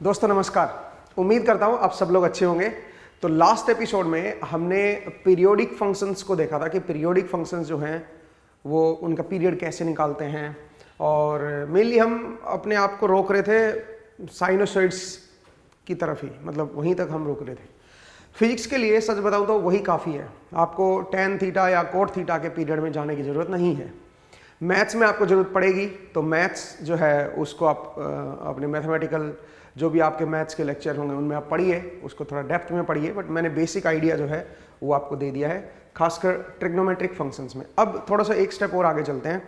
दोस्तों नमस्कार, उम्मीद करता हूँ आप सब लोग अच्छे होंगे। तो लास्ट एपिसोड में हमने पीरियोडिक फंक्शंस को देखा था कि पीरियोडिक फंक्शंस जो हैं वो उनका पीरियड कैसे निकालते हैं, और मेनली हम अपने आप को रोक रहे थे साइनोसॉइड्स की तरफ ही, मतलब वहीं तक हम रोक रहे थे। फिजिक्स के लिए सच बताऊँ तो वही काफ़ी है, आपको tan थीटा या कोट थीटा के पीरियड में जाने की ज़रूरत नहीं है। मैथ्स में आपको ज़रूरत पड़ेगी, तो मैथ्स जो है उसको आप अपने मैथमेटिकल जो भी आपके मैथ्स के लेक्चर होंगे उनमें आप पढ़िए, उसको थोड़ा डेप्थ में पढ़िए, बट मैंने बेसिक आइडिया जो है वो आपको दे दिया है, खासकर ट्रिग्नोमेट्रिक फंक्शंस में। अब थोड़ा सा एक स्टेप और आगे चलते हैं।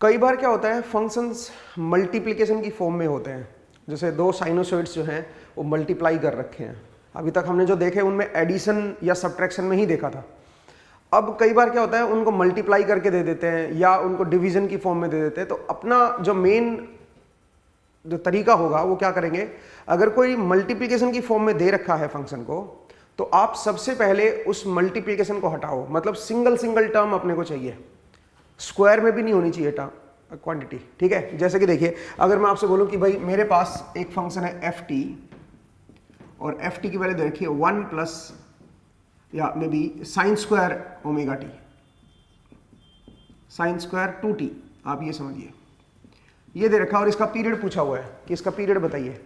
कई बार क्या होता है, फंक्शंस मल्टीप्लिकेशन की फॉर्म में होते हैं, जैसे दो साइनोसॉइड्स जो हैं वो मल्टीप्लाई कर रखे हैं। अभी तक हमने जो देखे उनमें एडिशन या सब्ट्रैक्शन में ही देखा था। अब कई बार क्या होता है, उनको मल्टीप्लाई करके दे देते हैं या उनको डिवीजन की फॉर्म में दे देते हैं। तो अपना जो मेन जो तरीका होगा वो क्या करेंगे, अगर कोई मल्टीप्लिकेशन की फॉर्म में दे रखा है फंक्शन को, तो आप सबसे पहले उस मल्टीप्लिकेशन को हटाओ, मतलब सिंगल टर्म अपने को चाहिए, स्क्वायर में भी नहीं होनी चाहिए टर्म क्वांटिटी, ठीक है। जैसे कि देखिए, अगर मैं आपसे बोलूं कि भाई मेरे पास एक फंक्शन है एफ टी, और एफ टी की वैल्यू देखिए 1 प्लस या may be sine square omega T, sine square 2t, आप ये समझिए, ये दे रखा और इसका पीरियड पूछा हुआ है कि इसका पीरियड बताइए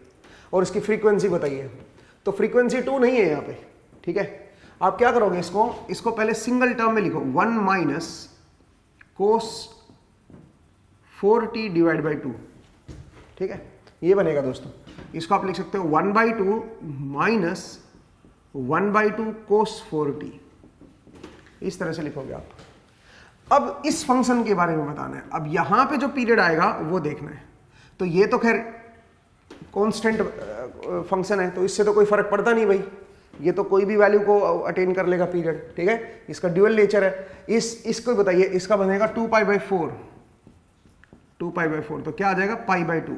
और इसकी फ्रीक्वेंसी बताइए। तो फ्रीक्वेंसी 2 नहीं है यहाँ पे, ठीक है। आप क्या करोगे, इसको पहले सिंगल टर्म में लिखो, 1 minus cos 4t divide by 2, ठीक है, ये बनेगा दोस्तों। इसको आप लिख सकते हो 1/2 माइनस 1/2 कोस 4t, इस तरह से लिखोगे आप। अब इस फंक्शन के बारे में बताना है, अब यहां पे जो पीरियड आएगा वो देखना है। तो ये तो खैर कांस्टेंट फंक्शन है, तो इससे तो कोई फर्क पड़ता नहीं भाई, ये तो कोई भी वैल्यू को अटेन कर लेगा पीरियड, ठीक है, इसका ड्यूअल नेचर है। इसको बताइए, इसका बनेगा 2π/4, 2π/4, तो क्या आ जाएगा π/2।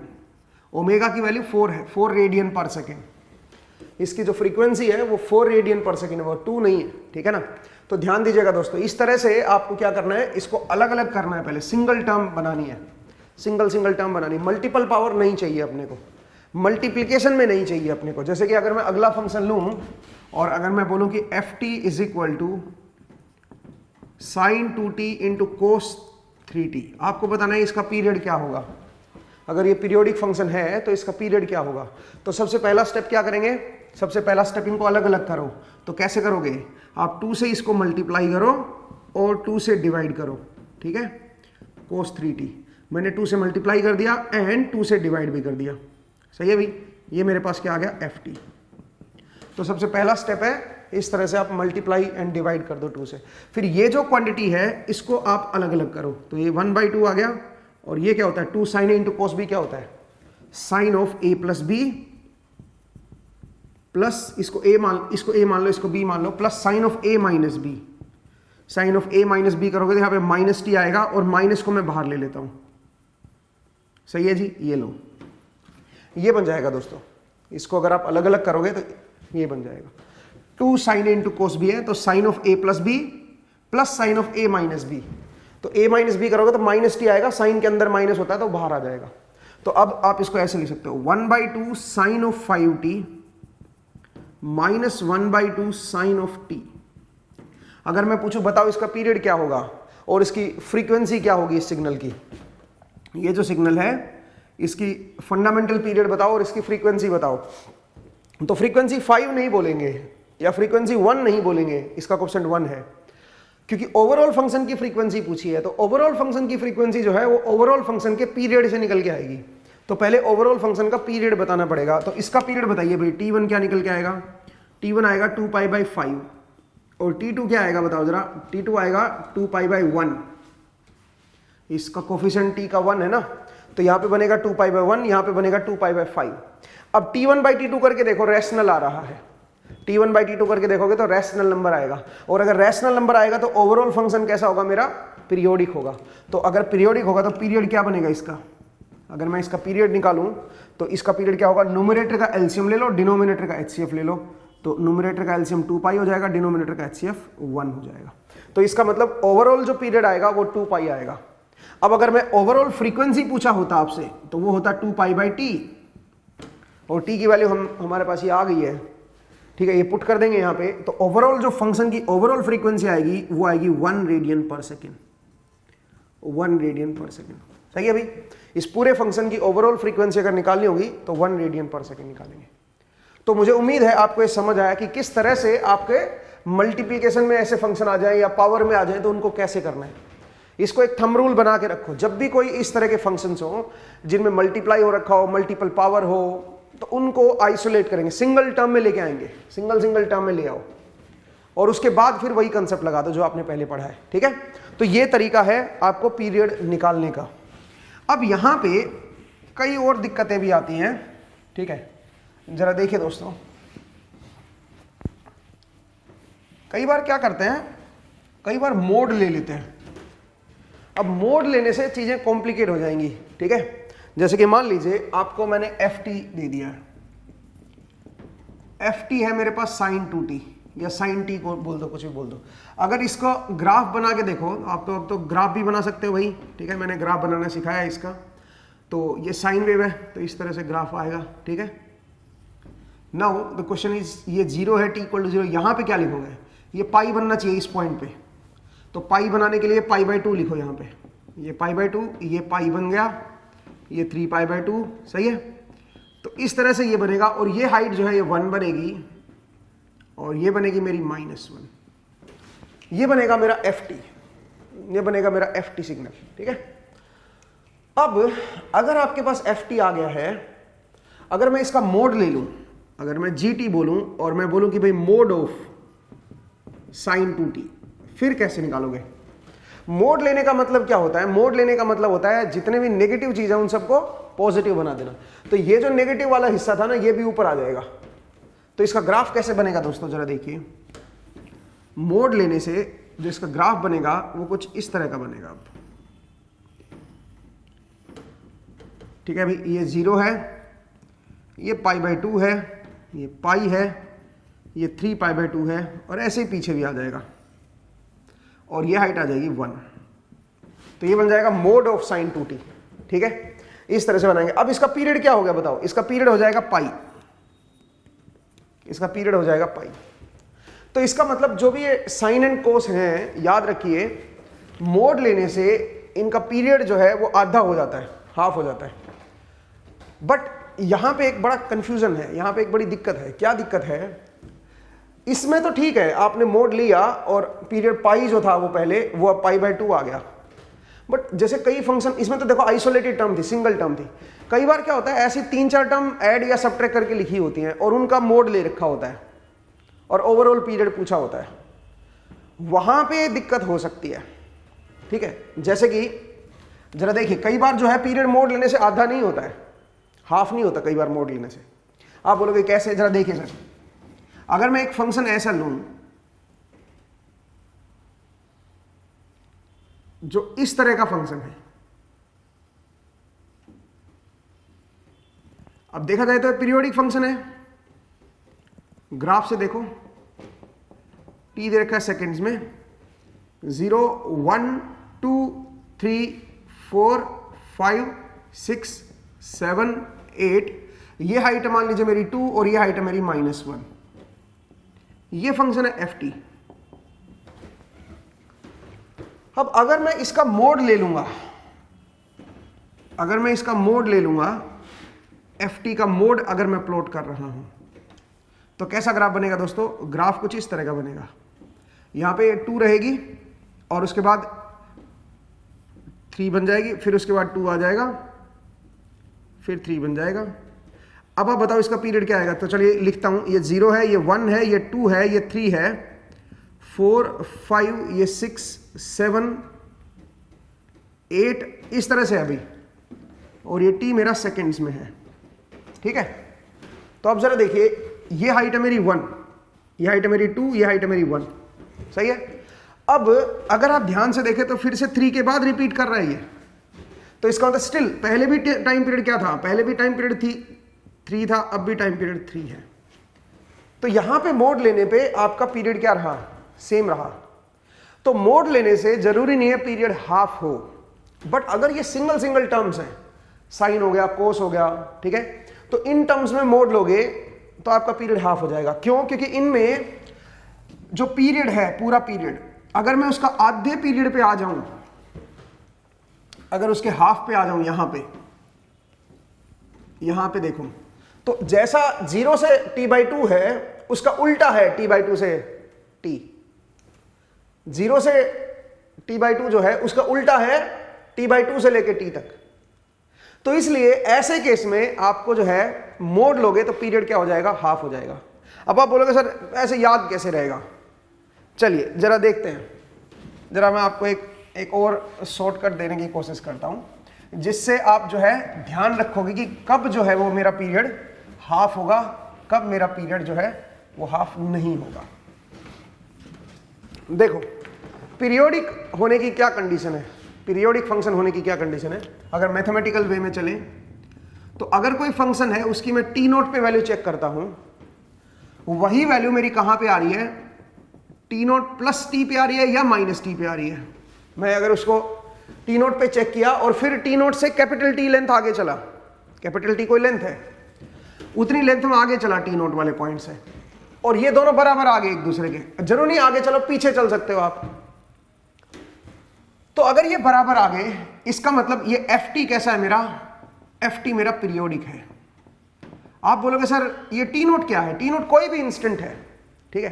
ओमेगा की वैल्यू 4 है, 4 रेडियन पर सेकेंड। इसकी जो फ्रीक्वेंसी है वो 4 रेडियन पर सेकेंड है, वो 2 नहीं है, ठीक है ना। तो ध्यान दीजिएगा दोस्तों, इस तरह से आपको क्या करना है, इसको अलग अलग करना है, पहले सिंगल टर्म बनानी है, सिंगल टर्म बनानी, मल्टीपल पावर नहीं चाहिए अपने को, मल्टीप्लिकेशन में नहीं चाहिए अपने को। जैसे कि अगर मैं अगला फंक्शन लूं और अगर मैं बोलूं कि F T is equal to sine 2t into cos 3t, आपको बताना है इसका पीरियड क्या होगा। अगर ये पीरियोडिक फंक्शन है तो इसका पीरियड क्या होगा। तो सबसे पहला स्टेप क्या करेंगे, सबसे पहला स्टेप इनको अलग अलग करो। तो कैसे करोगे, आप 2 से इसको मल्टीप्लाई करो और 2 से डिवाइड करो, ठीक है, कोस 3t। मैंने 2 से मल्टीप्लाई कर दिया एंड 2 से डिवाइड भी कर दिया, सही है भाई। ये मेरे पास क्या आ गया, एफ टी। तो सबसे पहला स्टेप है, इस तरह से आप मल्टीप्लाई एंड डिवाइड कर दो 2 से। फिर ये जो क्वांटिटी है इसको आप अलग अलग करो, तो ये 1/2 आ गया, और ये क्या होता है 2 sine A into cos B, क्या होता है sine of a plus B, plus इसको a मान लो, इसको b मान लो, plus sine of a minus B. Sine of a minus B करोगे तो यहाँ पे माइनस टी आएगा, और माइनस को मैं बाहर ले लेता हूं, सही है जी। ये लो, ये बन जाएगा दोस्तों। इसको अगर आप अलग अलग करोगे तो ये बन जाएगा 2 sine A into cos B है, तो sine of a plus B plus sine of a minus B. तो a माइनस बी करोगे तो माइनस टी आएगा, साइन के अंदर माइनस होता है तो बाहर आ जाएगा। तो अब आप इसको ऐसे लिख सकते हो 1/2 sine of 5t minus 1/2 sine of t। अगर मैं पूछूं बताओ इसका पीरियड क्या होगा और इसकी फ्रीक्वेंसी क्या होगी इस सिग्नल की, ये जो सिग्नल है इसकी फंडामेंटल पीरियड बताओ और इसकी फ्रीक्वेंसी बताओ। तो फ्रीक्वेंसी 5 नहीं बोलेंगे या फ्रीक्वेंसी 1 नहीं बोलेंगे, इसका कोएफिशिएंट 1 है, क्योंकि ओवरऑल फंक्शन की फ्रीक्वेंसी पूछी है। तो ओवरऑल फंक्शन की फ्रीक्वेंसी जो है वो ओवरऑल फंक्शन के पीरियड से निकल के आएगी। तो पहले ओवरऑल फंक्शन का पीरियड बताना पड़ेगा। तो इसका पीरियड बताइए भाई, t1 क्या निकल के आएगा, t1 आएगा 2π/5, और t2 क्या आएगा बताओ जरा, t2 आएगा 2π/1। इसका कोफिशिएंट t का 1 है ना, तो यहाँ पे बनेगा 2π/1, यहाँ पे बनेगा 2π/5। अब t1/t2 करके देखो, रैशनल आ रहा है, t1/t2 करके देखोगे तो रैशनल नंबर आएगा, और अगर रैशनल नंबर आएगा तो ओवरऑल फंक्शन कैसा होगा मेरा, पीरियोडिक होगा। तो अगर पीरियोडिक होगा तो पीरियड क्या बनेगा इसका, अगर मैं इसका पीरियड निकालूं तो इसका पीरियड क्या होगा, न्यूमरेटर का एलसीएम ले लो, डिनोमिनेटर का एचसीएफ ले लो। तो न्यूमरेटर का एलसीएम 2π हो जाएगा, डिनोमिनेटर का एचसीएफ 1 हो जाएगा। तो इसका मतलब ओवरऑल जो पीरियड आएगा वो 2π आएगा। अब अगर मैं ओवरऑल फ्रीक्वेंसी पूछा होता आपसे तो वो होता 2π/t, और टी की वैल्यू हमारे पास ये आ गई है, ठीक है, ये पुट कर देंगे यहाँ पे, तो ओवरऑल जो फंक्शन की ओवरऑल फ्रीक्वेंसी आएगी वो आएगी 1 रेडियन पर सेकेंड, 1 रेडियन पर सेकेंड। सही है भाई, इस पूरे फंक्शन की ओवरऑल फ्रीक्वेंसी अगर निकालनी होगी तो 1 रेडियन पर सेकेंड निकालेंगे। तो मुझे उम्मीद है आपको ये समझ आया कि किस तरह से आपके मल्टीप्लिकेशन में ऐसे फंक्शन आ जाए या पावर में आ जाए तो उनको कैसे करना है। इसको एक थंब रूल बना के रखो, जब भी कोई इस तरह के फंक्शंस हो जिनमें मल्टीप्लाई हो रखा हो, मल्टीपल पावर हो, तो उनको आइसोलेट करेंगे, सिंगल टर्म में लेके आएंगे, सिंगल टर्म में ले आओ और उसके बाद फिर वही कंसेप्ट लगा दो जो आपने पहले पढ़ा है। ठीक है, तो ये तरीका है आपको पीरियड निकालने का। अब यहां पे कई और दिक्कतें भी आती हैं। ठीक है, जरा देखिए दोस्तों, कई बार क्या करते हैं, कई बार मोड ले लेते हैं। अब मोड लेने से चीजें कॉम्प्लिकेट हो जाएंगी। ठीक है, जैसे कि मान लीजिए आपको मैंने ft दे दिया है, ft है मेरे पास sin 2t या sin t को बोल दो, कुछ भी बोल दो। अगर इसको ग्राफ बना के देखो, आप तो ग्राफ भी बना सकते हो भाई। ठीक है, मैंने ग्राफ बनाना सिखाया है इसका। तो ये साइन वेव है, तो इस तरह से ग्राफ आएगा। ठीक है, नाउ द क्वेश्चन इज, ये 0 है, t इक्वल टू 0, यहाँ पे क्या लिखोगे, ये पाई बनना चाहिए इस पॉइंट पे। तो पाई बनाने के लिए पाई/2 लिखो यहाँ पे, ये पाई/2, ये पाई बन गया, ये 3 पाई/2। सही है, तो इस तरह से ये बनेगा और ये हाइट जो है ये 1 बनेगी और ये बनेगी मेरी -1। ये बनेगा मेरा ft, ये बनेगा मेरा ft सिग्नल। ठीक है, अब अगर आपके पास ft आ गया है, अगर मैं इसका मोड ले लूं, अगर मैं gt बोलूं और मैं बोलूं कि भाई मोड ऑफ sin 2t, फिर कैसे निकालोगे? मोड लेने का मतलब क्या होता है? मोड लेने का मतलब होता है जितने भी नेगेटिव चीज है उन सबको पॉजिटिव बना देना। तो ये जो नेगेटिव वाला हिस्सा था ना, ये भी ऊपर आ जाएगा। तो इसका ग्राफ कैसे बनेगा दोस्तों, जरा देखिए। मोड लेने से जो इसका ग्राफ बनेगा वो कुछ इस तरह का बनेगा। अब ठीक है भाई, ये 0 है, ये पाई/2 है, ये पाई है, ये 3 पाई/2 है और ऐसे ही पीछे भी आ जाएगा और ये हाइट आ जाएगी 1। तो ये बन जाएगा मोड ऑफ sin 2t। ठीक है, इस तरह से बनाएंगे। अब इसका पीरियड क्या हो गया बताओ? इसका पीरियड हो जाएगा पाई, इसका पीरियड हो जाएगा पाई। तो इसका मतलब जो भी ये साइन एंड कोस हैं, याद रखिए मोड लेने से इनका पीरियड जो है वो आधा हो जाता है, हाफ हो जाता है। बट यहां पे एक बड़ा कंफ्यूजन है, यहां पे एक बड़ी दिक्कत है। क्या दिक्कत है? इसमें तो ठीक है, आपने मोड लिया और पीरियड पाई जो था वो पहले, वो अब पाई/2 आ गया। बट जैसे कई फंक्शन, इसमें तो देखो आइसोलेटेड टर्म थी, सिंगल टर्म थी। कई बार क्या होता है, ऐसी 3-4 टर्म ऐड या सबट्रैक्ट करके लिखी होती हैं और उनका मोड ले रखा होता है और ओवरऑल पीरियड पूछा होता है, वहां पे दिक्कत हो सकती है। ठीक है, जैसे कि जरा देखिए, कई बार जो है पीरियड मोड लेने से आधा नहीं होता है, हाफ नहीं होता कई बार मोड लेने से। आप बोलोगे कैसे? जरा देखिए सर, अगर मैं एक फंक्शन ऐसा लूं जो इस तरह का फंक्शन है, अब देखा जाए तो पीरियोडिक फंक्शन है। ग्राफ से देखो, t दे रखा है सेकेंड्स में, 0 1 2 3 4 5 6 7 8। ये हाइट मान लीजिए मेरी 2 और ये हाइट है मेरी -1। ये फंक्शन है ft। अब अगर मैं इसका मोड ले लूंगा, अगर मैं इसका मोड ले लूंगा, ft का मोड अगर मैं प्लॉट कर रहा हूं, तो कैसा ग्राफ बनेगा दोस्तों? ग्राफ कुछ इस तरह का बनेगा। यहां पे 2 रहेगी और उसके बाद 3 बन जाएगी, फिर उसके बाद 2 आ जाएगा, फिर 3 बन जाएगा। अब आप बताओ इसका पीरियड क्या आएगा? तो चलिए लिखता हूं, ये 0 है, ये 1 है, ये 2 है, ये 3 है, 4 5, ये 6 7 8, इस तरह से अभी, और ये t मेरा सेकेंड्स में है। ठीक है, तो अब जरा देखिए, ये हाइट है मेरी 1, ये हाइट है मेरी 2, ये हाइट है मेरी 1। सही है। अब अगर आप ध्यान से देखें तो फिर से 3 के बाद रिपीट कर रहा है ये, तो इसका मतलब स्टिल पहले भी टाइम पीरियड क्या था? पहले भी टाइम पीरियड 3 था, अब भी टाइम पीरियड 3 है। तो यहां पे मोड लेने पे आपका पीरियड क्या रहा? सेम रहा। तो मोड लेने से जरूरी नहीं है पीरियड हाफ हो, बट अगर ये सिंगल टर्म्स हैं, साइन हो गया, कोस हो गया, ठीक है, तो इन टर्म्स में मोड लोगे तो आपका पीरियड हाफ हो जाएगा। क्यों? क्योंकि इनमें जो पीरियड है, पूरा पीरियड, अगर मैं उसका आधे पीरियड पे आ जाऊं, अगर उसके हाफ पे आ जाऊं, यहां पे देखूं, तो जैसा 0 से t/2 है उसका उल्टा है t/2 से t। 0 से t/2 जो है उसका उल्टा है t/2 से लेके t तक। तो इसलिए ऐसे केस में आपको जो है मोड लोगे तो पीरियड क्या हो जाएगा? हाफ हो जाएगा। अब आप बोलोगे सर ऐसे याद कैसे रहेगा? चलिए जरा देखते हैं, जरा मैं आपको एक और शॉर्टकट देने की कोशिश करता हूं जिससे आप जो है ध्यान रखोगे कि कब जो है वो मेरा पीरियड हाफ होगा, कब मेरा पीरियड जो है वो हाफ नहीं होगा। देखो पीरियोडिक होने की क्या कंडीशन है, पीरियोडिक फंक्शन होने की क्या कंडीशन है। अगर मैथमेटिकल वे में चलें तो अगर कोई फंक्शन है उसकी मैं t0 पे वैल्यू चेक करता हूं, वही वैल्यू मेरी कहां पे आ रही है? t0 प्लस t पे आ रही है या माइनस t पे आ रही है। मैं अगर उसको t0 पे चेक किया और फिर t0 से कैपिटल T लेंथ आगे चला, कैपिटल T कोई लेंथ है, उतनी लेंथ में आगे चला t0 वाले पॉइंट से, और ये दोनों बराबर आगे एक दूसरे के, जरूरी नहीं आगे चलो, पीछे चल सकते हो आप। तो अगर ये बराबर आ गए, इसका मतलब ये ft कैसा है मेरा? ft मेरा पीरियोडिक है। आप बोलोगे सर ये t0 क्या है? t0 कोई भी इंस्टेंट है, ठीक है,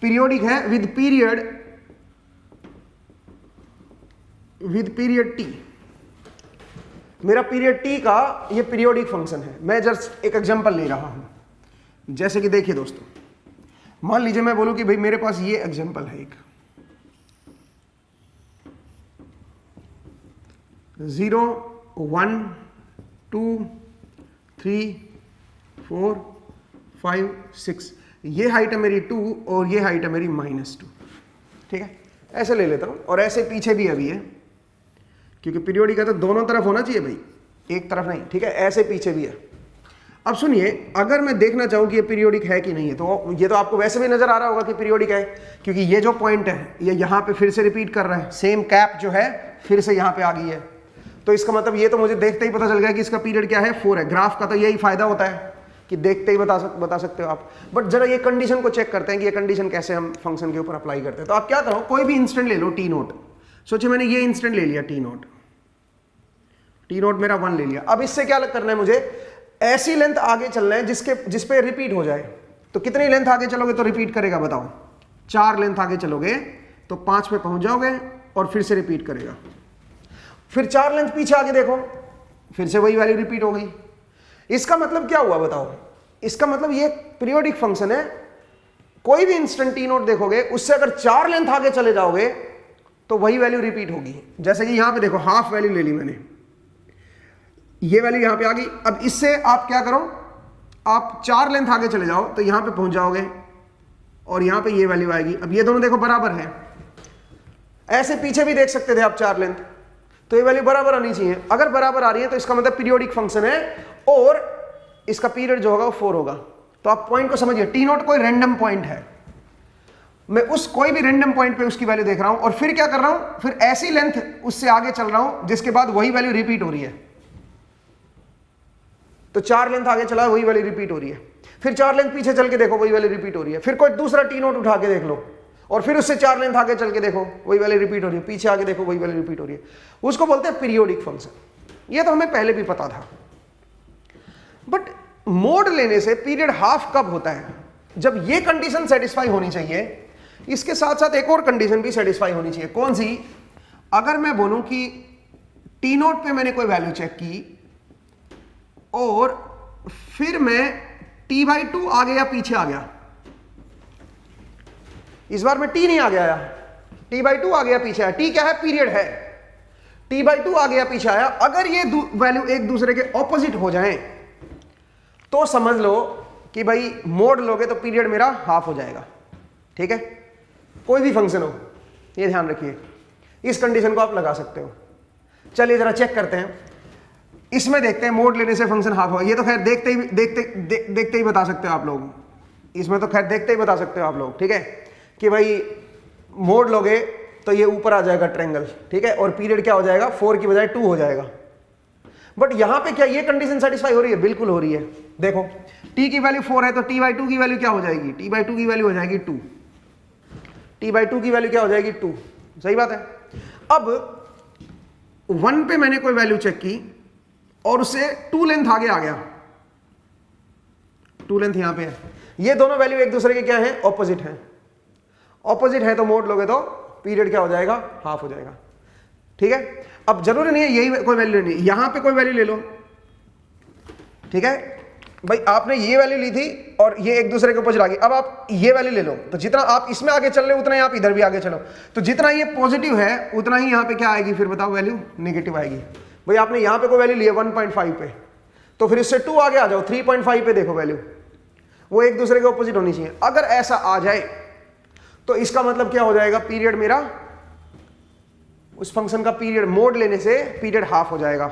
पीरियोडिक है विद पीरियड t। मेरा पीरियड t का ये पीरियोडिक फंक्शन है। मैं जस्ट एक एग्जांपल ले रहा हूं, जैसे कि देखिए दोस्तों, मान लीजिए मैं बोलूं कि भाई मेरे पास ये एग्जांपल है एक 0 1 2 3 4 5 6, ये हाइट है मेरी 2 और ये हाइट है मेरी -2, ठीक है, ऐसे ले लेता हूं। और ऐसे पीछे भी अभी है, क्योंकि पीरियोडिक है तो दोनों तरफ होना चाहिए भाई, एक तरफ नहीं, ठीक है, ऐसे पीछे भी है। अब सुनिए, अगर मैं देखना चाहूं कि ये पीरियोडिक है कि नहीं है, तो ये तो आपको वैसे भी नजर आ रहा होगा कि पीरियोडिक है, क्योंकि ये जो पॉइंट है ये यहां पे फिर से रिपीट कर रहा है, सेम कैप जो है फिर से यहां पे आ गई है। तो इसका मतलब ये तो मुझे देखते ही पता चल गया कि इसका पीरियड क्या है? 4 है। ग्राफ का तो यही फायदा होता है कि देखते ही बता सकते हो आप। बट जरा ये कंडीशन को चेक करते हैं कि ये कंडीशन कैसे हम फंक्शन के ऊपर अप्लाई करते हैं। तो आप क्या करो, कोई भी इंस्टेंट ले लो t0। सोचिए मैंने ये इंस्टेंट ले लिया t0 मेरा 1 ले लिया। अब इससे क्या करना है मुझे? ऐसी लेंथ आगे चलना है जिस पे रिपीट हो जाए। तो कितनी लेंथ आगे चलोगे तो रिपीट करेगा बताओ? 4 लेंथ आगे चलोगे तो 5 पे पहुंच जाओगे और फिर से रिपीट करेगा। फिर 4 लेंथ पीछे आगे देखो, फिर से वही वैल्यू रिपीट हो गई। इसका मतलब क्या हुआ बताओ? इसका मतलब ये पीरियोडिक फंक्शन है। कोई भी इंस्टेंट t0 देखोगे, उससे अगर 4 लेंथ आगे चले जाओगे तो वही वैल्यू रिपीट होगी। जैसे कि यहां पे देखो, हाफ वैल्यू ले ली मैंने, ये वैल्यू यहां पे आ गई। अब इससे आप क्या करो, आप 4 लेंथ आगे चले जाओ तो यहां पे पहुंच जाओगे और यहां पे ये वैल्यू आएगी। अब ये दोनों देखो बराबर है। ऐसे पीछे भी देख सकते थे आप 4 लेंथ, तो ये वैल्यू बराबर आनी चाहिए। अगर बराबर आ रही है तो इसका मतलब पीरियोडिक फंक्शन है और इसका पीरियड जो होगा वो 4 होगा। तो आप पॉइंट को समझिए, t0 कोई रैंडम पॉइंट है। मैं उस कोई भी रैंडम पॉइंट पे उसकी वैल्यू देख रहा हूं और फिर क्या कर रहा हूं, फिर ऐसी लेंथ उससे आगे चल रहा हूं जिसके बाद वही वैल्यू रिपीट हो रही है। तो 4 लेंथ आगे चला, वही वैल्यू रिपीट हो रही है। फिर 4 लेंथ पीछे चल के देखो, वही वैल्यू रिपीट हो रही है। फिर कोई दूसरा t0 उठा के देख लो और फिर उससे 4 लेंथ आगे चल के देखो, वही वैल्यू रिपीट हो रही है। पीछे आगे देखो, वही वैल्यू रिपीट हो रही है। उसको बोलते हैं पीरियोडिक फंक्शन। ये तो हमें पहले भी पता था। बट मोड लेने से पीरियड हाफ कब होता है? जब ये कंडीशन सेटिस्फाई होनी चाहिए, इसके साथ साथ एक और कंडीशन भी सेटिस्फाई होनी चाहिए। कौन सी? अगर मैं बोलूं कि t0 पे मैंने कोई वैल्यू चेक की और फिर मैं t/2 आगे या पीछे आ गया, इस बार मैं t नहीं आ गया, t/2 आ गया पीछे आया। t क्या है? पीरियड है। t/2 आ गया पीछे आया। अगर ये वैल्यू एक दूसरे के ऑपोजिट हो जाएं तो समझ लो कि भाई मोड लोगे तो पीरियड मेरा हाफ हो जाएगा। ठीक है, कोई भी फंक्शन हो, ये ध्यान रखिए। इस कंडीशन को आप लगा सकते हो। चलिए जरा चेक करते हैं, इसमें देखते हैं मोड लेने से फंक्शन हाफ हो। ये तो खैर देखते ही बता सकते हो आप लोग, इसमें तो खैर देखते ही बता सकते हो आप लोग, ठीक है, कि भाई मोड लोगे तो ये ऊपर आ जाएगा ट्रायंगल, ठीक है, और पीरियड क्या हो जाएगा? 4 की बजाय 2 हो जाएगा। बट यहां पे क्या ये कंडीशन सेटिस्फाई हो रही है? बिल्कुल हो रही है। देखो t की वैल्यू 4 है तो t/2 की वैल्यू क्या हो जाएगी? t/2 की वैल्यू हो जाएगी 2। t/2 की वैल्यू क्या हो जाएगी? 2। सही बात है। अब 1 पे मैंने कोई वैल्यू चेक की और उससे 2 लेंथ आगे आ गया, 2 लेंथ यहां पे है, ये दोनों वैल्यू एक दूसरे के क्या है? ऑपोजिट है। ऑपोजिट है तो मोड लोगे तो पीरियड क्या हो जाएगा? हाफ हो जाएगा। ठीक है। अब जरूरी नहीं है यही कोई वैल्यू लेनी, यहां पे कोई वैल्यू ले लो। ठीक है भाई, आपने ये वैल्यू ली थी और ये एक दूसरे के ऊपर आ गई। अब आप ये वैल्यू ले लो, तो जितना आप इसमें आगे चल रहे हो उतना ही आप इधर भी आगे चलो, तो जितना ये पॉजिटिव है उतना ही यहां पे क्या आएगी? फिर बताओ वैल्यू नेगेटिव आएगी। भाई आपने यहां पे कोई वैल्यू ली है 1.5 पे, तो फिर इससे 2 आगे आ जाओ, 3.5 पे देखो वैल्यू, वो एक दूसरे के ऑपोजिट होनी चाहिए। अगर ऐसा आ जाए तो इसका मतलब क्या हो जाएगा? पीरियड मेरा, उस फंक्शन का पीरियड मोड लेने से पीरियड हाफ हो जाएगा।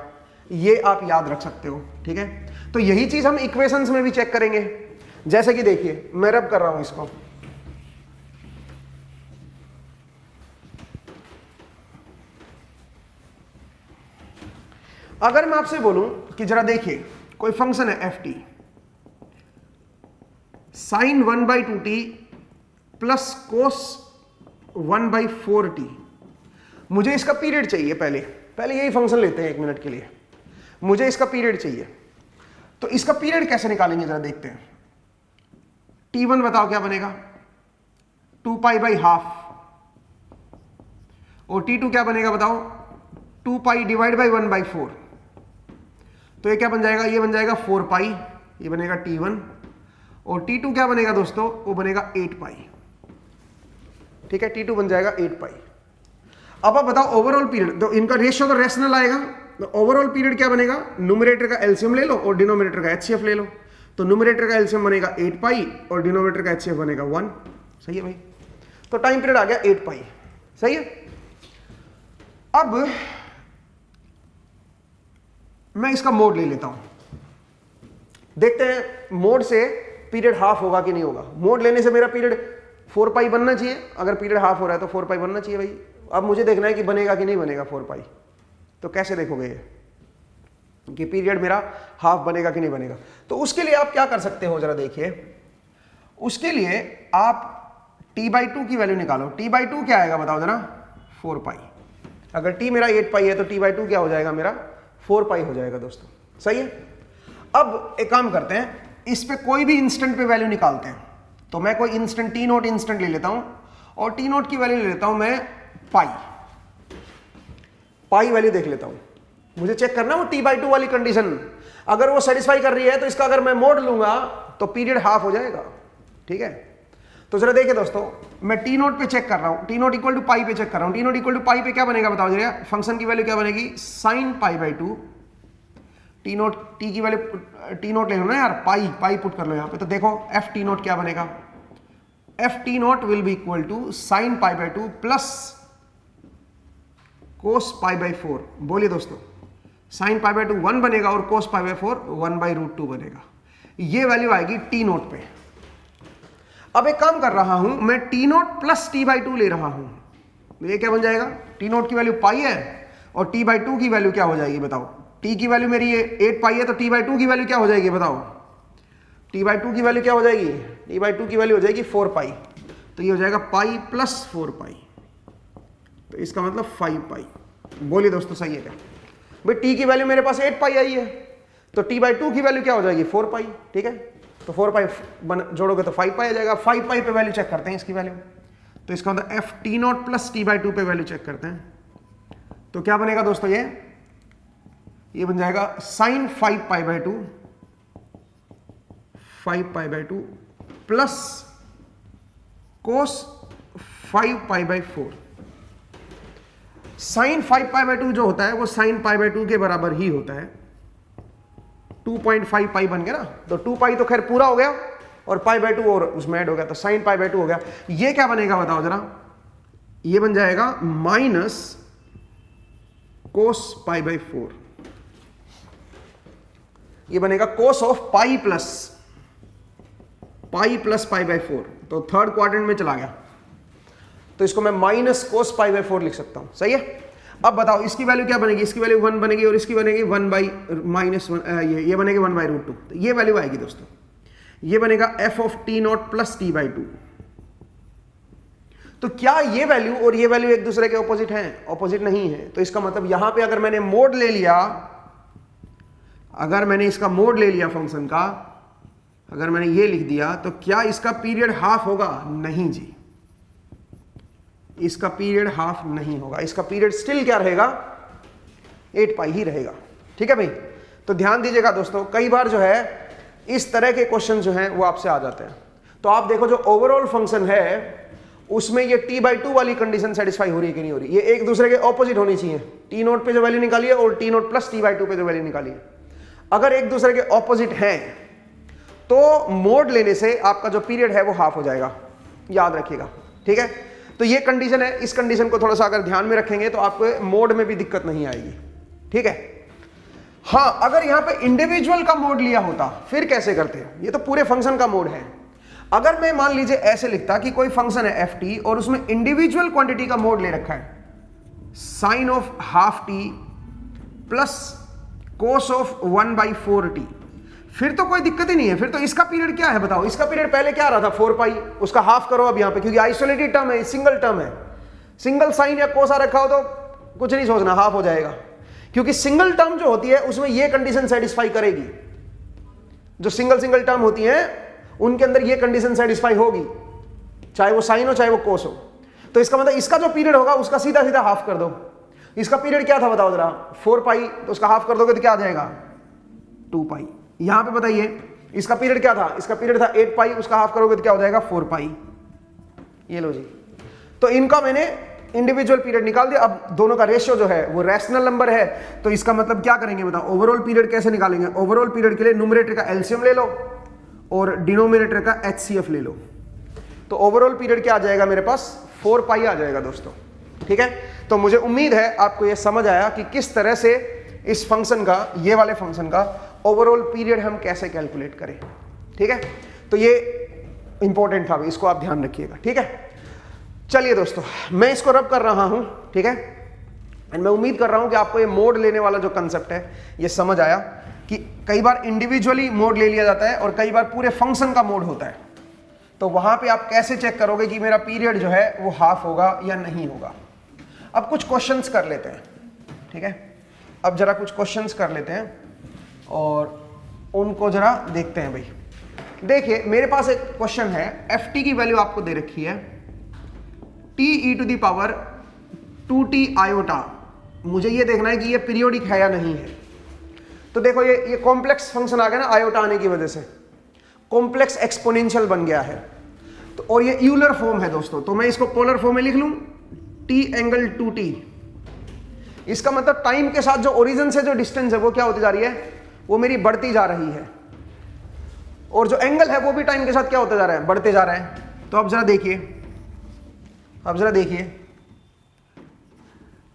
ये आप याद रख सकते हो। ठीक है, तो यही चीज हम इक्वेशंस में भी चेक करेंगे। जैसे कि देखिए मैं रब कर रहा हूं इसको, अगर मैं आपसे बोलूं कि जरा देखिए कोई फंक्शन है ft sin 1/2t plus cos 1/4t, मुझे इसका पीरियड चाहिए। पहले यही फंक्शन लेते हैं 1 मिनट के लिए, मुझे इसका पीरियड चाहिए। तो इसका पीरियड कैसे निकालेंगे जरा देखते हैं। t1 बताओ क्या बनेगा? 2π/2 और t2 क्या बनेगा बताओ? 2π डिवाइड बाई 1/4। तो ये क्या बन जाएगा? ये बन जाएगा 4π, ये बनेगा t1, और t2 क्या बनेगा दोस्तों? वो बनेगा 8π। ठीक है, t2 बन जाएगा 8π। अब आप बताओ ओवरऑल पीरियड, तो इनका रेशियो तो रेशनल आएगा, तो ओवरऑल पीरियड क्या बनेगा? न्यूमरेटर का एलसीएम ले लो और डिनोमिनेटर का एचसीएफ ले लो। तो न्यूमरेटर का एलसीएम बनेगा 8π और डिनोमिनेटर का एचसीएफ बनेगा 1। सही है भाई, तो टाइम पीरियड आ गया 8π। सही है। अब मैं इसका मोड ले लेता हूं, देखते हैं मोड से पीरियड हाफ होगा कि नहीं होगा। मोड लेने से मेरा पीरियड 4π बनना चाहिए, अगर पीरियड हाफ हो रहा है तो 4π बनना चाहिए भाई। अब मुझे देखना है कि बनेगा कि नहीं बनेगा 4π। तो कैसे देखोगे ये कि पीरियड मेरा हाफ बनेगा कि नहीं बनेगा? तो उसके लिए आप क्या कर सकते हो जरा देखिए। उसके लिए आप t/2 की वैल्यू निकालो। t/2 क्या आएगा बताओ जरा? 4π। अगर t मेरा 8π है तो t/2 क्या हो जाएगा? मेरा 4π हो जाएगा दोस्तों। सही है। अब एक काम करते हैं, इस पे कोई भी इंस्टेंट पे वैल्यू निकालते हैं। तो मैं कोई इंस्टेंट t0 इंस्टेंट ले लेता हूं और t0 की वैल्यू ले लेता हूं मैं पाई वैल्यू देख लेता हूं। मुझे चेक करना है वो t/2 वाली कंडीशन, अगर वो सेटिस्फाई कर रही है तो इसका अगर मैं मोड लूंगा तो पीरियड हाफ हो जाएगा। ठीक है, तो जरा देखिए दोस्तों, मैं t0 पे चेक कर रहा हूं, t0 इक्वल टू पाई पे चेक कर रहा हूं। t0 इक्वल टू पाई पे क्या बनेगा बताओ जरा? फंक्शन की वैल्यू क्या बनेगी? sin π/2। t0 t की वैल्यू t0 ले लो ना यार, पाई पुट कर लो यहां पे। तो देखो f t0 क्या बनेगा? f t0 will be equal to sin π/2 plus cos π/4। बोलिए दोस्तों, sin π/2 1 बनेगा और cos π/4 1/√2 बनेगा। ये वैल्यू आएगी t0 पे। अब एक काम कर रहा हूं, मैं t0 प्लस t/2 ले रहा हूं। ये क्या बन जाएगा? t0 की वैल्यू पाई है और t/2 की वैल्यू क्या हो जाएगी बताओ? t की वैल्यू मेरी ये 8π है, तो t/2 की वैल्यू क्या हो जाएगी बताओ? t/2 की वैल्यू क्या हो जाएगी? t/2 की वैल्यू हो जाएगी 4π। तो ये हो जाएगा पाई प्लस 4π, तो इसका मतलब 5π। बोलिए दोस्तों सही है क्या? भाई t की वैल्यू मेरे पास 8π आई है, तो t/2 की वैल्यू क्या हो जाएगी? 4π। ठीक है, तो 4π जोड़ोगे तो 5π आ जाएगा। 5π पे वैल्यू चेक करते हैं इसकी वैल्यू, तो इसका मतलब f t0 प्लस t/2 पे वैल्यू चेक करते हैं। तो क्या बनेगा दोस्तों? ये बन जाएगा sin 5π/2 प्लस cos 5π/4। sin 5π/2 जो होता है वो sin π/2 के बराबर ही होता है। 2.5π बन गया ना, तो 2π तो खैर पूरा हो गया और π/2 और उसमें ऐड हो गया, तो sin π/2 हो गया। ये क्या बनेगा बताओ जरा? ये बन जाएगा माइनस cos π/4। ये बनेगा cos ऑफ पाई प्लस π/4। तो थर्ड क्वाड्रेंट में चला गया, तो इसको मैं माइनस cos π/4 लिख सकता हूं। सही है। अब बताओ इसकी वैल्यू क्या बनेगी, इसकी वैल्यू 1 बनेगी और इसकी बनेगी 1/-1, ये बनेगी 1/√2। तो ये वैल्यू आएगी दोस्तों, ये बनेगा f of t0 plus t/2। तो क्या ये वैल्यू और ये वैल्यू एक दूसरे के ऑपोजिट हैं? ऑपोजिट नहीं है। तो इसका मतलब यहां पे अगर मैंने मोड ले लिया, अगर मैंने इसका मोड ले लिया फंक्शन का, अगर मैंने ये लिख दिया, तो क्या इसका पीरियड हाफ होगा? नहीं जी, इसका पीरियड हाफ नहीं होगा। इसका पीरियड स्टिल क्या रहेगा? 8π ही रहेगा। ठीक है भाई, तो ध्यान दीजिएगा दोस्तों, कई बार जो है इस तरह के क्वेश्चन जो हैं वो आपसे आ जाते हैं। तो आप देखो जो ओवरऑल फंक्शन है उसमें ये t/2 वाली कंडीशन सेटिस्फाई हो रही है कि नहीं हो रही, ये एक दूसरे के ऑपोजिट होनी चाहिए। t0 पे जो वैल्यू निकाली है और t0 प्लस t/2 पे जो वैल्यू निकाली है, अगर एक दूसरे के ऑपोजिट हैं तो मोड लेने से आपका जो पीरियड है वो हाफ हो जाएगा, याद रखिएगा। ठीक है, तो ये कंडीशन है। इस कंडीशन को थोड़ा सा अगर ध्यान में रखेंगे तो आपको मोड में भी दिक्कत नहीं आएगी। ठीक है, हाँ, अगर यहां पे इंडिविजुअल का मोड लिया होता फिर कैसे करते हैं? ये तो पूरे फंक्शन का मोड है। अगर मैं मान लीजिए ऐसे लिखता कि कोई फंक्शन है ft और उसमें इंडिविजुअल क्वांटिटी का मोड ले रखा है, sine of half T plus cos of 1/4t, फिर तो कोई दिक्कत ही नहीं है। फिर तो इसका पीरियड क्या है बताओ? इसका पीरियड पहले क्या रहा था? 4π, उसका हाफ करो अब यहां पे, क्योंकि आइसोलेटेड टर्म है, सिंगल टर्म है। सिंगल साइन या कोस आ रखा हो तो कुछ नहीं सोचना, हाफ हो जाएगा, क्योंकि सिंगल टर्म जो होती है उसमें ये कंडीशन सेटिस्फाई करेगी। जो सिंगल टर्म होती है उनके अंदर ये कंडीशन सेटिस्फाई होगी, चाहे वो साइन हो चाहे वो कोस हो। तो इसका मतलब इसका जो पीरियड होगा उसका सीधा सीधा हाफ कर दो। इसका पीरियड क्या था बताओ जरा? 4π, तो उसका हाफ कर दोगे तो क्या आ जाएगा? 2π। यहां पे बताइए इसका पीरियड क्या था? इसका पीरियड था 8π, उसका हाफ करोगे तो क्या हो जाएगा? 4π। ये लो जी, तो इनका मैंने इंडिविजुअल पीरियड निकाल दिया। अब दोनों का रेशियो जो है वो रैशनल नंबर है, तो इसका मतलब क्या करेंगे बताओ? ओवरऑल पीरियड कैसे निकालेंगे? ओवरऑल पीरियड के लिए न्यूमरेटर का एलसीएम ले लो और डिनोमिनेटर का HCF ले लो। तो ओवरऑल पीरियड क्या आ जाएगा मेरे पास? 4π आ जाएगा दोस्तों। ठीक है, तो मुझे उम्मीद है आपको यह समझ आया कि किस तरह से इस फंक्शन का, ये वाले फंक्शन का ओवरऑल पीरियड हम कैसे कैलकुलेट करें। ठीक है, तो ये इंपॉर्टेंट था, इसको आप ध्यान रखिएगा। ठीक है, चलिए दोस्तों, मैं इसको रब कर रहा हूं। ठीक है, एंड मैं उम्मीद कर रहा हूं कि आपको ये मोड लेने वाला जो कंसेप्ट है ये समझ आया कि कई बार इंडिविजुअली मोड ले लिया जाता है और कई बार पूरे फंक्शन का मोड होता है। तो वहां पे आप कैसे चेक करोगे कि मेरा पीरियड जो है वो हाफ होगा या नहीं होगा। अब कुछ क्वेश्चंस कर लेते हैं। ठीक है, अब जरा कुछ क्वेश्चंस कर लेते हैं और उनको जरा देखते हैं। भाई देखिए, मेरे पास एक क्वेश्चन है, ft की वैल्यू आपको दे रखी है te⁻²t आयोटा। मुझे ये देखना है कि ये पीरियोडिक है या नहीं है। तो देखो ये कॉम्प्लेक्स फंक्शन आ गया ना, आयोटा आने की वजह से कॉम्प्लेक्स एक्सपोनेंशियल बन गया है। तो और ये यूलर फॉर्म है दोस्तों, तो मैं इसको पोलर फॉर्म में लिख लूं, t⁻²t। इसका मतलब टाइम के साथ जो ओरिजिन से जो डिस्टेंस है वो क्या होती जा रही है? वो मेरी बढ़ती जा रही है। और जो एंगल है वो भी टाइम के साथ क्या होता जा रहा है? बढ़ते जा रहा है। तो अब जरा देखिए,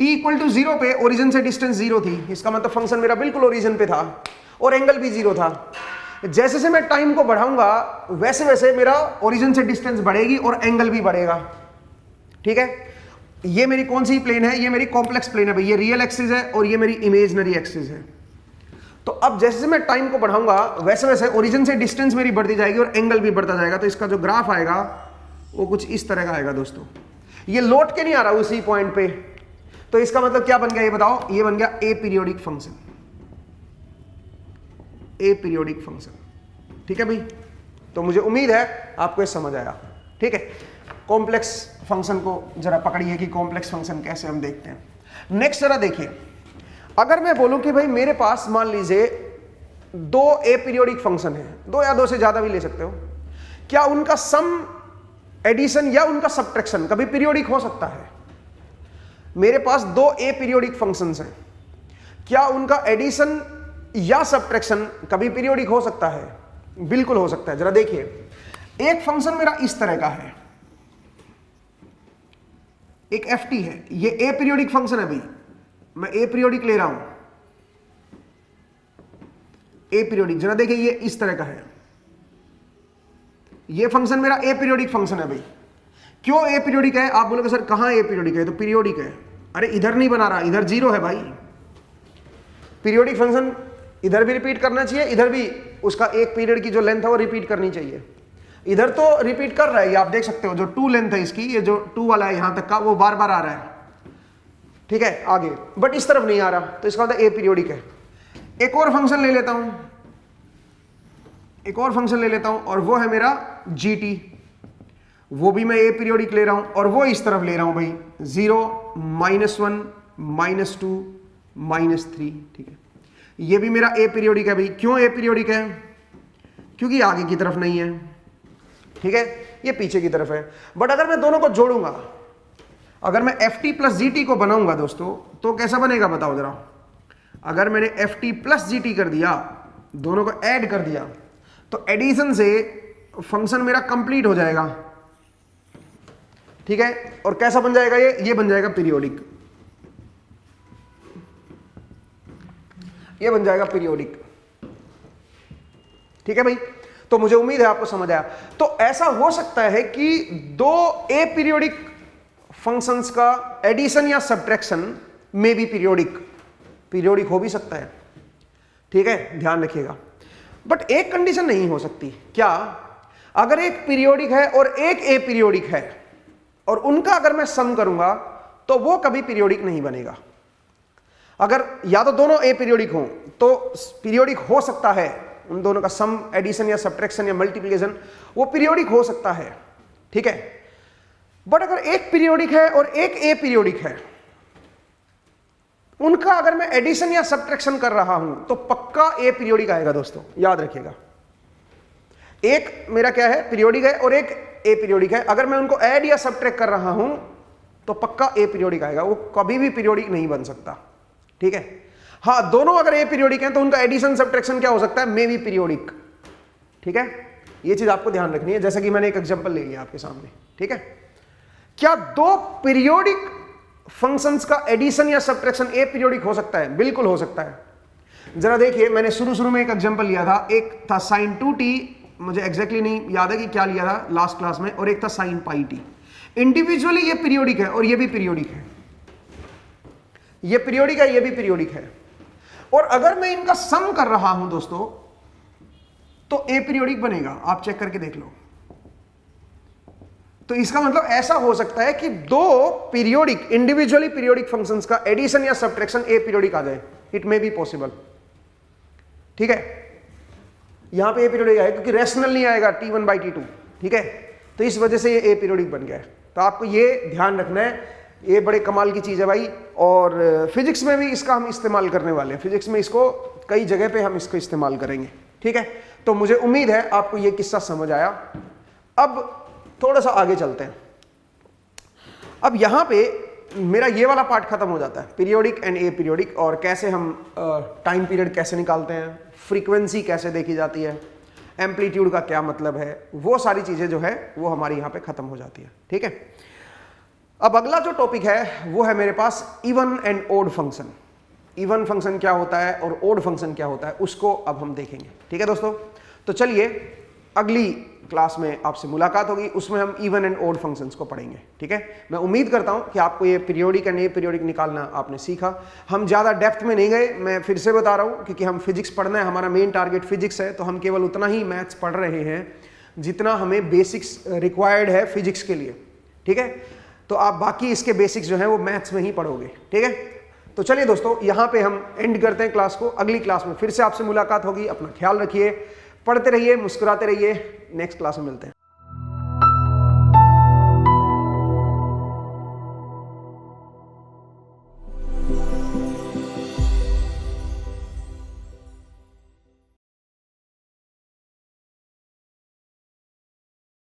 t = 0 पे ओरिजिन से डिस्टेंस 0 थी, इसका मतलब फंक्शन मेरा बिल्कुल ओरिजिन पे था और एंगल भी 0 था। जैसे से मैं टाइम को बढ़ाऊंगा वैसे वैसे मेरा ओरिजिन से डिस्टेंस बढ़ेगी और एंगल भी बढ़ेगा। ठीक है, ये मेरी कौन सी प्लेन है? ये मेरी कॉम्प्लेक्स प्लेन है भाई, ये रियल एक्सिस है और ये मेरी इमेजिनरी एक्सिस है। तो अब जैसे से मैं टाइम को बढ़ाऊंगा वैसे वैसे ओरिजिन से डिस्टेंस मेरी बढ़ती जाएगी और एंगल भी बढ़ता जाएगा। तो इसका जो ग्राफ आएगा वो कुछ इस तरह का आएगा दोस्तों। ये लौट के नहीं आ रहा उसी पॉइंट पे। तो इसका मतलब क्या बन गया ये बताओ? ये बन गया ए पीरियोडिक फंक्शन। ए पीरियोडिक फंक्शन। ठीक है भाई, तो मुझे उम्मीद है आपको ये समझ आया। ठीक है, कॉम्प्लेक्स फंक्शन को जरा पकड़िए कि कॉम्प्लेक्स फंक्शन कैसे हम देखते हैं। नेक्स्ट जरा देखिए, अगर मैं बोलूं कि भाई मेरे पास मान लीजिए 2 ए पीरियोडिक फंक्शन है, 2 या 2 से ज्यादा भी ले सकते हो, क्या उनका सम, एडिशन या उनका सब्ट्रैक्शन कभी पीरियोडिक हो सकता है? मेरे पास 2 ए पीरियोडिक फंक्शंस हैं, क्या उनका एडिशन या सब्ट्रैक्शन कभी पीरियोडिक हो सकता है? बिल्कुल हो सकता है। जरा देखिए, एक फंक्शन मेरा इस तरह का है, एक ft है, ये ए पीरियोडिक फंक्शन है भाई, मैं ए पीरियोडिक ले रहा हूं, ए पीरियोडिक। जरा देखिए ये इस तरह का है, ये फंक्शन मेरा ए पीरियोडिक फंक्शन है भाई। क्यों ए पीरियोडिक है? आप बोलोगे सर कहां ए पीरियोडिक है? तो पीरियोडिक है। अरे इधर नहीं बना रहा, इधर 0 है भाई। पीरियोडिक फंक्शन इधर भी रिपीट करना चाहिए, इधर भी उसका एक पीरियड की जो लेंथ है वो रिपीट करनी चाहिए। इधर तो रिपीट कर रहा है, ये आप देख सकते हो, जो 2 लेंथ है इसकी, ये जो 2 वाला है यहां तक का, वो बार बार आ रहा है, ठीक है, आगे, बट इस तरफ नहीं आ रहा, तो इसका मतलब ए पीरियोडिक है। एक और फंक्शन ले लेता हूं, एक और फंक्शन ले लेता हूं, और वो है मेरा GT, वो भी मैं ए पीरियोडिक ले रहा हूं, और वो इस तरफ ले रहा हूं भाई 0, -1, -2, -3, ठीक है। ये भी मेरा ए पीरियोडिक है भाई। क्यों ए पीरियोडिक है? क्योंकि आगे की तरफ नहीं है, ठीक है, ये पीछे की तरफ है। बट अगर मैं दोनों को जोड़ूंगा, अगर मैं FT प्लस GT को बनाऊंगा दोस्तों, तो कैसा बनेगा बताओ जरा। अगर मैंने FT प्लस GT कर दिया, दोनों को ऐड कर दिया, तो एडिशन से फंक्शन मेरा कंप्लीट हो जाएगा, ठीक है। और कैसा बन जाएगा ये बन जाएगा पीरियोडिक, ये बन जाएगा पीरियोडिक, ठीक है भाई। तो मुझे उम्मीद है आपको समझ आया। तो ऐसा हो सकता है कि 2 ए पीरियोडिक फंक्शंस का एडिशन या सब्ट्रैक्शन में भी पीरियोडिक हो भी सकता है, ठीक है, ध्यान रखिएगा। बट एक कंडीशन नहीं हो सकती, क्या? अगर एक पीरियोडिक है और एक ए पीरियोडिक है, और उनका अगर मैं सम करूंगा, तो वो कभी पीरियोडिक नहीं बनेगा। अगर या तो दोनों ए पीरियोडिक हों, तो पीरियोडिक हो सकता है, उन दोनों का सम, एडिशन या सब्ट्रैक्शन या मल्टीप्लिकेशन, वो पीरियोडिक हो सकता है, ठीक है। बट अगर एक पीरियोडिक है और एक ए पीरियोडिक है, उनका अगर मैं एडिशन या सब्ट्रैक्शन कर रहा हूं, तो पक्का ए पीरियोडिक आएगा दोस्तों, याद रखिएगा। एक मेरा क्या है, पीरियोडिक है, और एक ए पीरियोडिक है। अगर मैं उनको ऐड या सब्ट्रैक्ट कर रहा हूं, तो पक्का ए पीरियोडिक आएगा, वो कभी भी पीरियोडिक नहीं बन सकता, ठीक है। हाँ, दोनों अगर ए पीरियोडिक हैं, तो उनका एडिशन सब्ट्रैक्शन क्या हो सकता है, मे बी पीरियोडिक, ठीक है। ये चीज आपको ध्यान रखनी है, जैसा कि मैंने एक एग्जांपल ले लिया आपके सामने, ठीक है। क्या 2 पीरियोडिक फंक्शंस का एडिशन या सब्ट्रैक्शन ए पीरियोडिक हो सकता है? बिल्कुल हो सकता है। जरा देखिए, मैंने शुरू में एक एग्जांपल लिया था, एक था sin 2t, मुझे एग्जैक्टली नहीं याद है कि क्या लिया था लास्ट क्लास में, और एक था sin πt। इंडिविजुअली ये पीरियोडिक है और ये भी पीरियोडिक है, ये पीरियोडिक है, ये भी पीरियोडिक है। और अगर मैं इनका सम कर रहा हूं दोस्तों, तो ए पीरियोडिक बनेगा, आप चेक करके देख लो। तो इसका मतलब ऐसा हो सकता है कि 2 पीरियोडिक, इंडिविजुअली पीरियोडिक फंक्शंस का एडिशन या सब्ट्रैक्शन ए पीरियोडिक आ जाए, इट मे बी पॉसिबल, ठीक है। यहां पे ए पीरियोडिक आएगा क्योंकि रैशनल नहीं आएगा T1/T2, ठीक है, तो इस वजह से ये ए पीरियोडिक बन गया है। तो आपको ये ध्यान रखना है, ये बड़े कमाल की चीज है भाई। और फिजिक्स में भी इसका हम इस्तेमाल करने वाले हैं, फिजिक्स में इसको कई जगह पे हम इसको इस्तेमाल करेंगे, ठीक है। तो मुझे उम्मीद है आपको ये किस्सा समझ आया। अब थोड़ा सा आगे चलते हैं। अब यहां पे मेरा ये वाला पार्ट खत्म हो जाता है, पीरियोडिक एंड ए पीरियोडिक, और कैसे हम टाइम पीरियड कैसे निकालते हैं, फ्रीक्वेंसी कैसे देखी जाती है, एम्पलीट्यूड का क्या मतलब है, वो सारी चीजें जो है वो हमारी यहां पे खत्म हो जाती है, ठीक है। अब अगला जो टॉपिक है वो है मेरे पास even and odd function. Even function क्या होता है और ओड फंक्शन क्या होता है, उसको अब हम देखेंगे, ठीक है दोस्तों। तो चलिए अगली क्लास में आपसे मुलाकात होगी, उसमें हम इवन एंड ओड फंक्शंस को पढ़ेंगे, ठीक है। मैं उम्मीद करता हूं कि आपको ये पीरियोडिक एंड ए पीरियोडिक निकालना आपने सीखा। हम ज़्यादा डेप्थ में नहीं गए, मैं फिर से बता रहा हूं, क्योंकि हम फिजिक्स पढ़ना है, हमारा मेन टारगेट फिजिक्स है, तो हम केवल उतना ही मैथ्स पढ़ रहे हैं जितना हमें बेसिक्स रिक्वायर्ड है फिजिक्स के लिए, ठीक है। तो आप बाकी इसके बेसिक्स जो है वो मैथ्स में ही पढ़ोगे, ठीक है। तो चलिए दोस्तों, यहाँ पे हम एंड करते हैं क्लास को। अगली क्लास में फिर से आपसे मुलाकात होगी। अपना ख्याल रखिए, पढ़ते रहिए, मुस्कुराते रहिए। नेक्स्ट क्लास में मिलते हैं।